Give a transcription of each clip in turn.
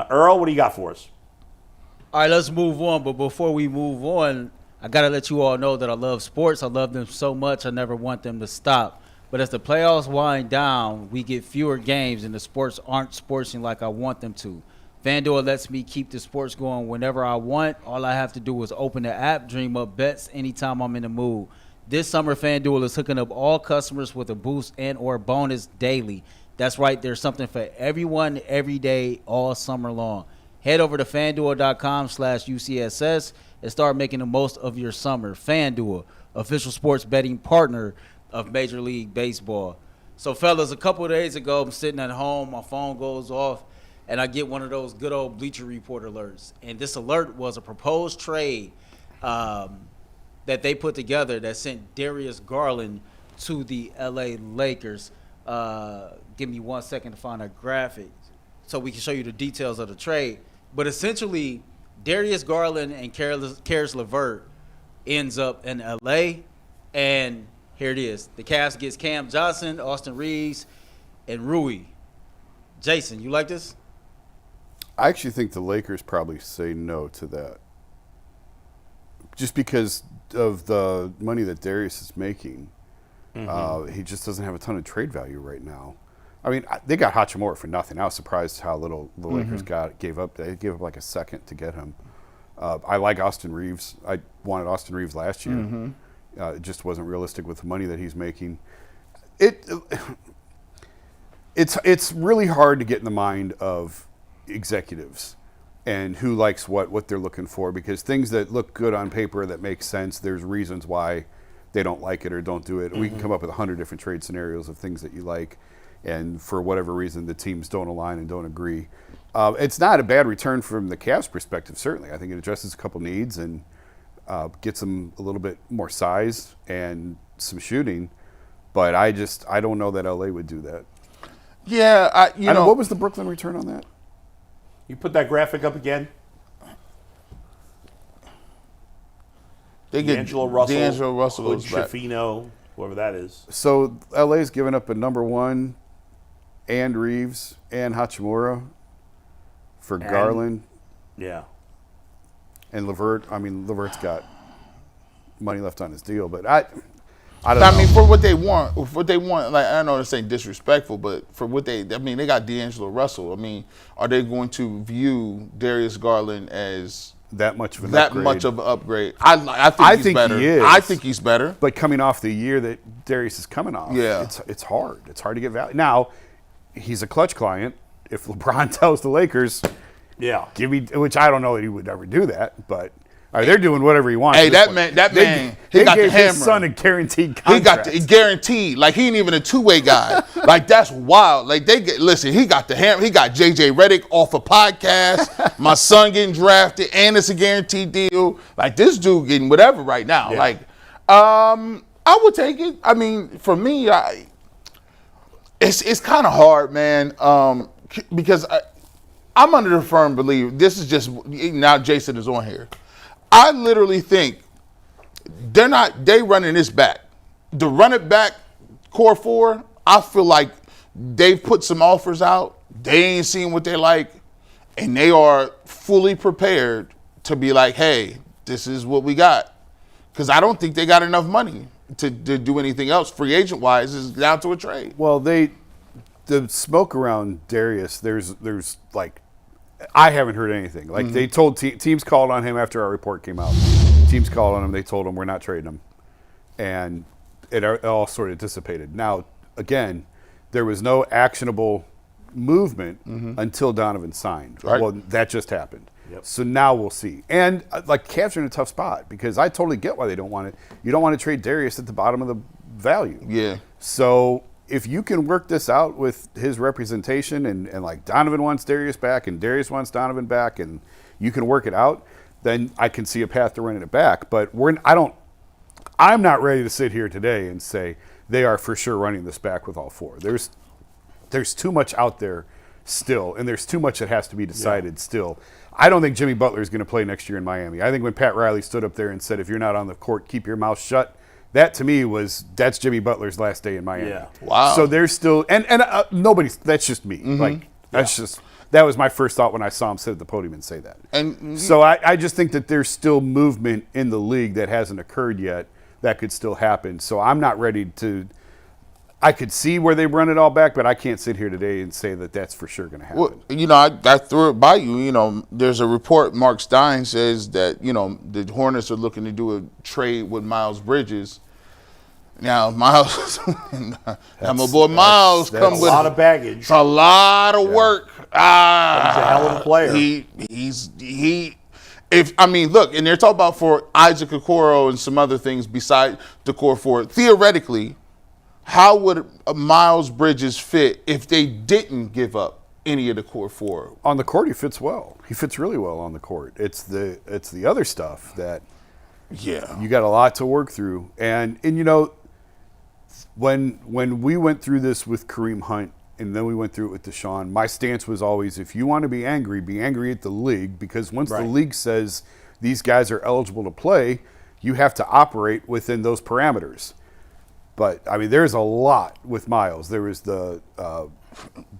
Earl, what do you got for us? All right, let's move on. But before we move on, I got to let you all know that I love sports. I love them so much, I never want them to stop. But as the playoffs wind down, we get fewer games, and the sports aren't sportsing like I want them to. FanDuel lets me keep the sports going whenever I want. All I have to do is open the app, dream up bets anytime I'm in the mood. This summer, FanDuel is hooking up all customers with a boost and or bonus daily. That's right, there's something for everyone every day all summer long. Head over to FanDuel.com/UCSS and start making the most of your summer. FanDuel, official sports betting partner of Major League Baseball. So, fellas, a couple of days ago, I'm sitting at home, my phone goes off, and I get one of those good old Bleacher Report alerts. And this alert was a proposed trade that they put together that sent Darius Garland to the L.A. Lakers. Give me 1 second to find a graphic so we can show you the details of the trade. But essentially, Darius Garland and Karis LeVert ends up in L.A., and here it is. The Cavs gets Cam Johnson, Austin Reaves, and Rui. Jason, you like this? I actually think the Lakers probably say no to that. Just because of the money that Darius is making. He just doesn't have a ton of trade value right now. I mean, they got Hachimura for nothing. I was surprised how little the Lakers gave up. They gave up like a second to get him. I like Austin Reaves. I wanted Austin Reaves last year. It just wasn't realistic with the money that he's making. It's really hard to get in the mind of executives and who likes what they're looking for, because things that look good on paper that make sense, there's reasons why they don't like it or don't do it. We can come up with 100 different trade scenarios of things that you like, and for whatever reason the teams don't align and don't agree. It's not a bad return from the Cavs' perspective, certainly. I think it addresses a couple needs and gets them a little bit more size and some shooting, but I don't know that LA would do that. Yeah, you know, what was the Brooklyn return on that? You put that graphic up again. they get D'Angelo Russell, Hood Schifino, whoever that is. So LA's given up a number one and Reaves and Hachimura for Garland. Yeah. And LeVert. I mean, LeVert's got money left on his deal, but I don't know. I mean, for what they want, like, I know this ain't disrespectful, but for what they got D'Angelo Russell. I mean, are they going to view Darius Garland as that much of an upgrade? I think he's better. He is. I think he's better. But coming off the year that Darius is coming off, it's hard. It's hard to get value. Now, he's a clutch client. If LeBron tells the Lakers, give me, which I don't know that he would ever do that, but they're doing whatever he wants. Hey, that man, he got the hammer. His son a guaranteed contract. He got guaranteed. Like, he ain't even a two-way guy. Like, that's wild. Like, listen, he got the hammer. He got JJ Redick off a podcast. My son getting drafted, and it's a guaranteed deal. Like, this dude getting whatever right now. Yeah. Like, I would take it. I mean, for me, it's kind of hard, man, because I'm under the firm belief. This is just now. Jason is on here. I literally think they running this back. To run it back, core four, I feel like they've put some offers out. They ain't seen what they like, and they are fully prepared to be like, hey, this is what we got. Because I don't think they got enough money to do anything else. Free agent wise is down to a trade. Well, the smoke around Darius, there's like, I haven't heard anything. Like, they told teams called on him after our report came out. Teams called on him. They told him we're not trading him, and it all sort of dissipated. Now, again, there was no actionable movement until Donovan signed. Right. Well, that just happened. Yep. So now we'll see. And like, Cavs are in a tough spot because I totally get why they don't want it. You don't want to trade Darius at the bottom of the value. Yeah. So if you can work this out with his representation and like Donovan wants Darius back and Darius wants Donovan back and you can work it out, then I can see a path to running it back. But I'm not ready to sit here today and say they are for sure running this back with all four. There's too much out there still, and there's too much that has to be decided still. I don't think Jimmy Butler is going to play next year in Miami. I think when Pat Riley stood up there and said, if you're not on the court, keep your mouth shut, that to me that's Jimmy Butler's last day in Miami. Yeah. Wow. So there's still and that's just me. Like that's That was my first thought when I saw him sit at the podium and say that. And So I just think that there's still movement in the league that hasn't occurred yet that could still happen. So I'm not ready to – I could see where they run it all back, but I can't sit here today and say that that's for sure going to happen. well, I threw it by you. There's a report. Mark Stein says that the Hornets are looking to do a trade with Miles Bridges. Now Miles, now my boy Miles that's come A with lot of baggage. It's a lot of work. He's a hell of a player. Look, and they're talking about for Isaac Okoro and some other things beside the core four. Theoretically, how would Miles Bridges fit if they didn't give up any of the core four? On the court, he fits well. He fits really well on the court. It's the other stuff that you got a lot to work through. And when we went through this with Kareem Hunt and then we went through it with Deshaun, my stance was always, if you want to be angry at the league, because once the league says these guys are eligible to play, you have to operate within those parameters. But there's a lot with Miles. There was the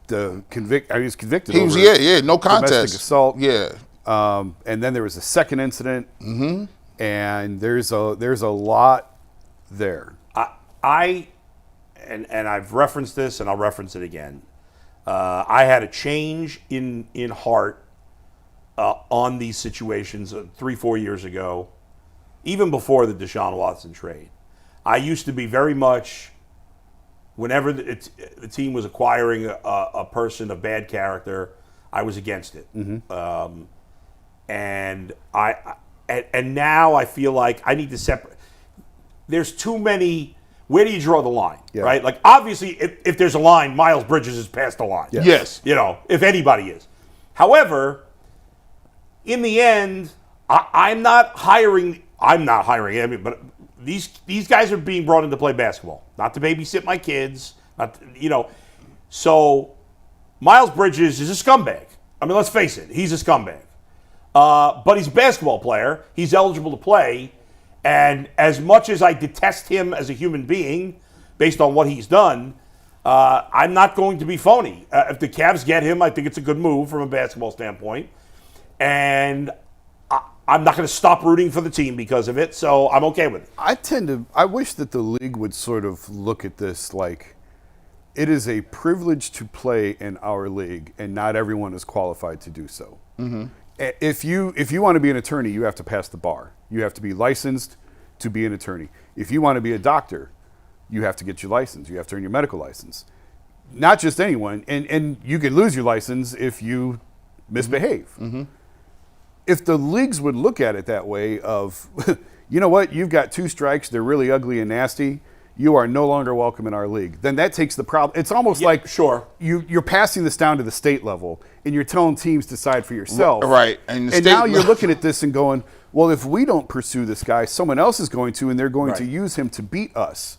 convict. He was convicted. He was no contest, domestic assault. Yeah, and then there was a second incident. Mm-hmm. And there's a lot there. And I've referenced this, and I'll reference it again. I had a change in heart on these situations 3-4 years ago, even before the Deshaun Watson trade. I used to be very much, whenever the team was acquiring a person of bad character, I was against it. Mm-hmm. And now I feel like I need to separate. There's too many. Where do you draw the line, right? Like, obviously, if there's a line, Miles Bridges is past the line. Yes. If anybody is. However, in the end, I'm not hiring him, but these guys are being brought in to play basketball, not to babysit my kids. So Miles Bridges is a scumbag. Let's face it, he's a scumbag. But he's a basketball player. He's eligible to play. And as much as I detest him as a human being, based on what he's done, I'm not going to be phony. If the Cavs get him, I think it's a good move from a basketball standpoint. And I'm not going to stop rooting for the team because of it, so I'm okay with it. I wish that the league would sort of look at this like it is a privilege to play in our league, and not everyone is qualified to do so. Mm-hmm. If you want to be an attorney, you have to pass the bar. You have to be licensed to be an attorney. If you want to be a doctor, you have to get your license. You have to earn your medical license. Not just anyone, and you can lose your license if you misbehave. Mm-hmm. If the leagues would look at it that way of, you know what, you've got 2 strikes, they're really ugly and nasty, you are no longer welcome in our league, then that takes the problem. It's almost like you're passing this down to the state level, and you're telling teams to decide for yourself. Right. And now you're looking at this and going, well, if we don't pursue this guy, someone else is going to, and they're going to use him to beat us.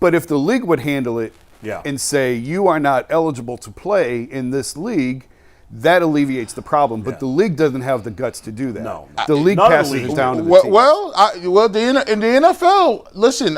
But if the league would handle it and say, you are not eligible to play in this league, that alleviates the problem, but the league doesn't have the guts to do that. No. The league passes it down to the team. In the NFL, listen,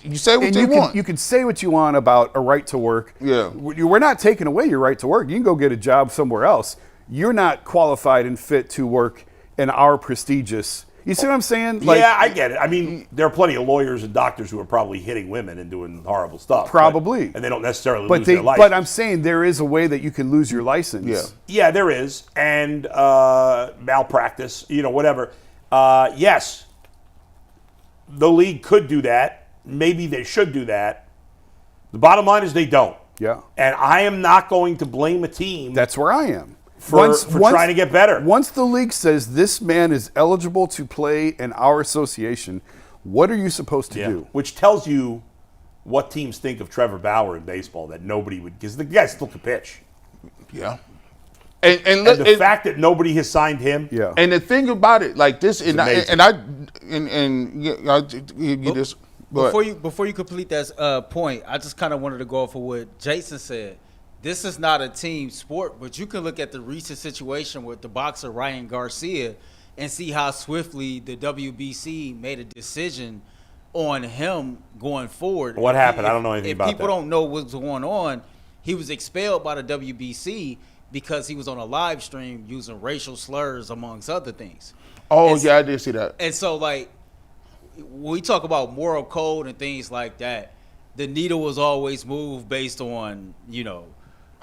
you say what you want. You can say what you want about a right to work. Yeah. We're not taking away your right to work. You can go get a job somewhere else. You're not qualified and fit to work in our prestigious. You see what I'm saying? Yeah, I get it. There are plenty of lawyers and doctors who are probably hitting women and doing horrible stuff. Probably. And they don't necessarily lose their license. But I'm saying there is a way that you can lose your license. Yeah, there is. And malpractice, whatever. Yes, the league could do that. Maybe they should do that. The bottom line is they don't. Yeah. And I am not going to blame a team. That's where I am. For trying to get better. Once the league says this man is eligible to play in our association, what are you supposed to do? Which tells you what teams think of Trevor Bauer in baseball, that nobody would, because the guy still can pitch. Yeah. And the fact that nobody has signed him. Yeah. And the thing about it, like this, Before you complete that point, I just kind of wanted to go off of what Jason said. This is not a team sport, but you can look at the recent situation with the boxer Ryan Garcia and see how swiftly the WBC made a decision on him going forward. What happened? I don't know anything about that. If people don't know what's going on, he was expelled by the WBC because he was on a live stream using racial slurs amongst other things. Oh, yeah, I did see that. And so, like, when we talk about moral code and things like that, the needle was always moved based on, How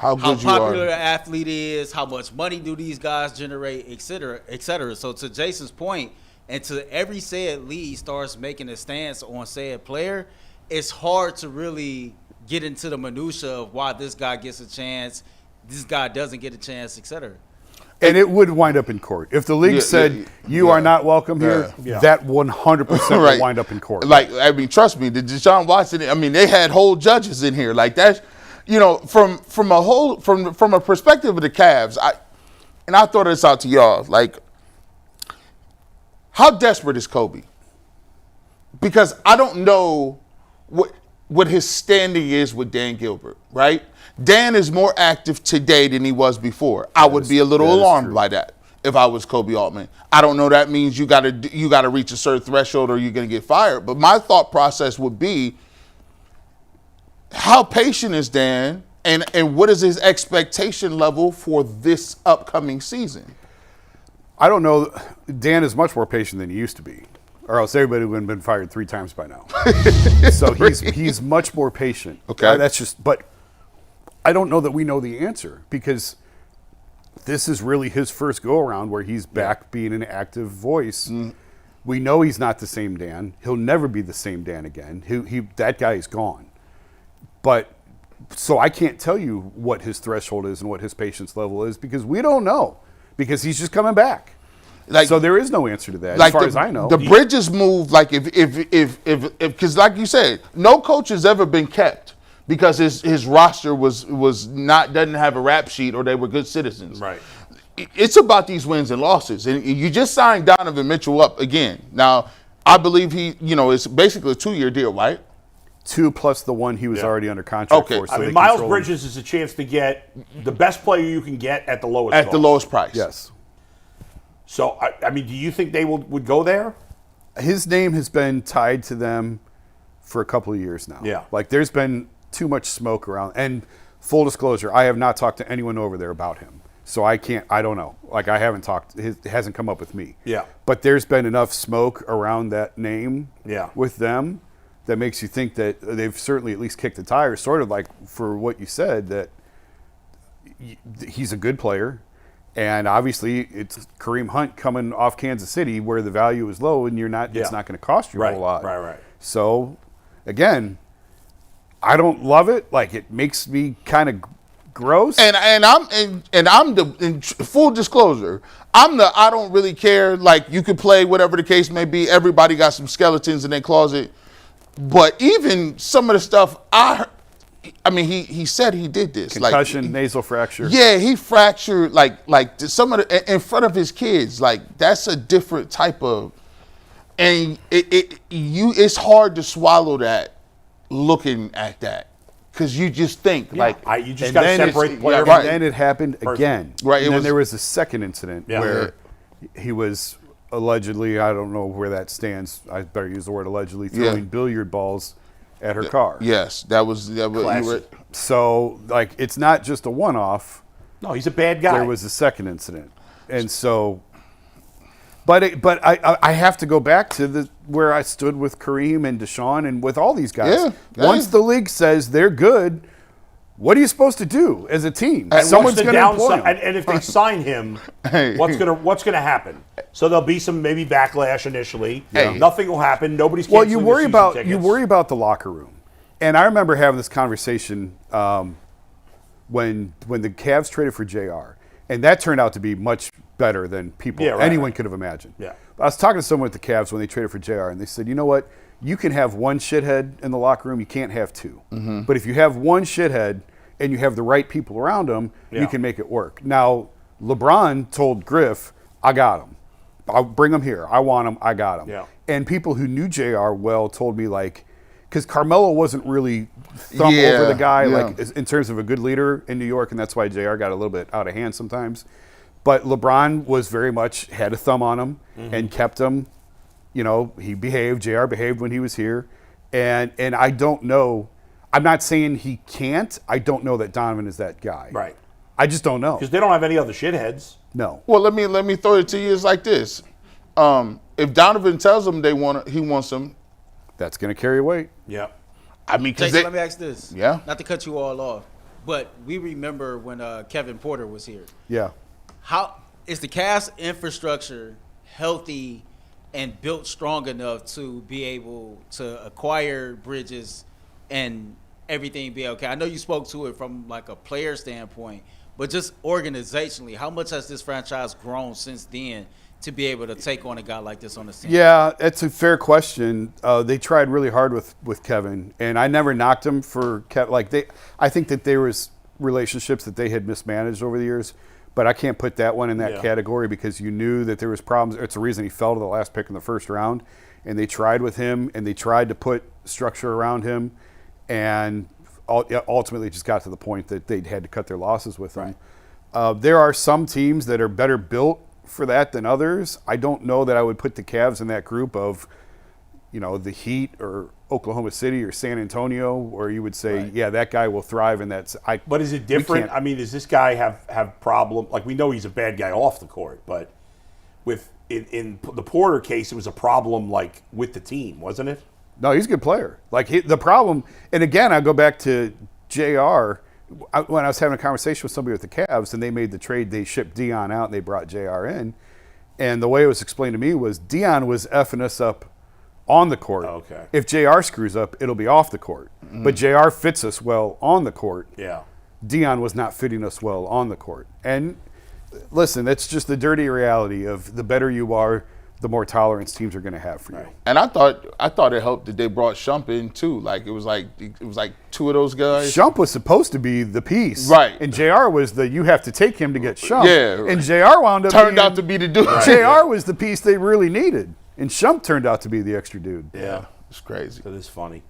how good you popular are. the athlete is, how much money do these guys generate, et cetera, et cetera. So to Jason's point, and to every said league starts making a stance on said player, it's hard to really get into the minutia of why this guy gets a chance, this guy doesn't get a chance, et cetera. And it would wind up in court. If the league said, you are not welcome here, that 100% would wind up in court. Like, I mean, trust me, the Deshaun Watson, I mean, they had whole judges in here. Like, that's, from a perspective of the Cavs, I throw this out to y'all, like, how desperate is Kobe? Because I don't know what his standing is with Dan Gilbert, right? Dan is more active today than he was before. I would be a little alarmed by that if I was Kobe Altman. I don't know that means you got to reach a certain threshold or you're going to get fired. But my thought process would be, how patient is Dan, and what is his expectation level for this upcoming season? I don't know. Dan is much more patient than he used to be, or else everybody would have been fired 3 times by now. So he's much more patient. Okay. But I don't know that we know the answer, because this is really his first go-around where he's back being an active voice. We know he's not the same Dan. He'll never be the same Dan again. That guy is gone. But so I can't tell you what his threshold is and what his patience level is, because we don't know, because he's just coming back. So there is no answer to that, as far as I know. The bridges move, like if because like you said, no coach has ever been kept because his roster doesn't have a rap sheet or they were good citizens. Right. It's about these wins and losses, and you just signed Donovan Mitchell up again. Now I believe it's basically a 2-year deal, right? 2 plus the 1 he was already under contract for. So I mean, Miles Bridges is a chance to get the best player you can get at the lowest cost. The lowest price. Yes. So, I mean, do you think they would go there? His name has been tied to them for a couple of years now. Yeah. Like, there's been too much smoke around. And full disclosure, I have not talked to anyone over there about him. So I don't know. Like, I haven't talked. It hasn't come up with me. Yeah. But there's been enough smoke around that name with them that makes you think that they've certainly at least kicked the tires, sort of like for what you said, that he's a good player. And obviously, it's Kareem Hunt coming off Kansas City where the value is low, and it's not going to cost you a whole lot. Right. So, again, I don't love it. Like, it makes me kind of gross. And I'm in full disclosure, I don't really care. Like, you could play whatever the case may be. Everybody got some skeletons in their closet. But even some of the stuff I mean, he said he did this. Concussion, nasal fracture. Yeah, he fractured like some of the in front of his kids. Like, that's a different type of, and it's hard to swallow that looking at that, because you just think you just got to separate the player. And then it happened again. Right. And then there was a second incident where he was allegedly, I don't know where that stands, I better use the word allegedly, throwing billiard balls at her car. Yes, that was so, like, it's not just a one-off. No, he's a bad guy. There was a second incident, and so, but I have to go back to where I stood with Kareem and Deshaun and with all these guys. Once the league says they're good, what are you supposed to do as a team? And someone's going to employ him. And if they sign him, what's gonna happen? So there'll be some maybe backlash initially. Nothing will happen. Nobody's canceling you worry the season tickets. about the locker room, and I remember having this conversation when the Cavs traded for JR, and that turned out to be much better than anyone could have imagined. Yeah. I was talking to someone at the Cavs when they traded for JR, and they said, you know what? You can have one shithead in the locker room. You can't have 2. But if you have one shithead and you have the right people around him, you can make it work. Now, LeBron told Griff, I got him. I'll bring him here. I want him. I got him. Yeah. And people who knew JR well told me, like, because Carmelo wasn't really thumb over the guy, like, in terms of a good leader in New York, and that's why JR got a little bit out of hand sometimes. But LeBron was very much had a thumb on him and kept him. You know, he behaved. JR behaved when he was here. And I don't know. I'm not saying he can't. I don't know that Donovan is that guy. Right. I just don't know. Because they don't have any other shitheads. No. Well, let me throw it to you. It's like this: if Donovan tells them he wants them, That's going to carry weight. Yeah. I mean, because Jason, let me ask this. Yeah. Not to cut you all off, but we remember when Kevin Porter was here. Yeah. How is the Cavs infrastructure healthy and built strong enough to be able to acquire Bridges and everything be okay? I know you spoke to it from like a player standpoint, but just organizationally, how much has this franchise grown since then to be able to take on a guy like this on the scene? Yeah, it's a fair question. They tried really hard with Kevin, and I never knocked him for Kevin. I think that there was relationships that they had mismanaged over the years, but I can't put that one in that category because you knew that there was problems. It's the reason he fell to the last pick in the first round, and they tried with him, and they tried to put structure around him, and ultimately just got to the point that they had to cut their losses with him. There are some teams that are better built for that than others. I don't know that I would put the Cavs in that group of, the Heat or Oklahoma City or San Antonio, where you would say, yeah, that guy will thrive, and that's. But is it different? I mean, does this guy have problem? Like, we know he's a bad guy off the court, but in the Porter case, it was a problem like with the team, wasn't it? No, he's a good player. Like the problem, and again, I go back to JR. When I was having a conversation with somebody with the Cavs, and they made the trade, they shipped Dion out and they brought JR in, and the way it was explained to me was Dion was effing us up on the court. Okay. If JR screws up, it'll be off the court. But JR fits us well on the court. Yeah. Dion was not fitting us well on the court. And listen, that's just the dirty reality of the better you are, the more tolerance teams are going to have for you. And I thought it helped that they brought Shump in too. Like it was like two of those guys. Shump was supposed to be the piece, right? And JR was you have to take him to get Shump. Yeah, and JR turned out to be the dude. Right. JR was the piece they really needed, and Shump turned out to be the extra dude. Yeah, it's crazy. That is funny.